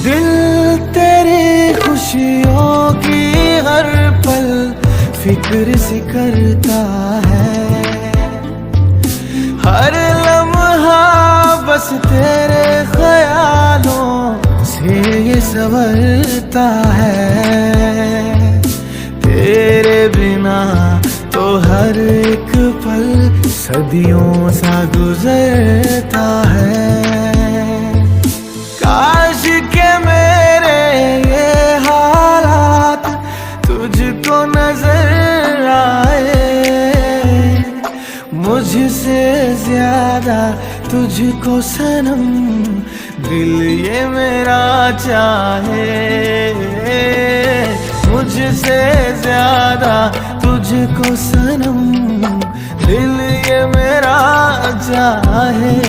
दिल तेरी खुशियों की हर पल फिक्र से करता है, हर लम्हा बस तेरे ख्यालों से ये संवरता है। तेरे बिना तो हर एक पल सदियों सा गुजरता है। काश के मेरे ये हालात तुझको नजर आए, मुझसे ज्यादा तुझको सनम दिल ये मेरा चाहे। मुझसे ज्यादा तुझको सनम दिल ये मेरा चाहे।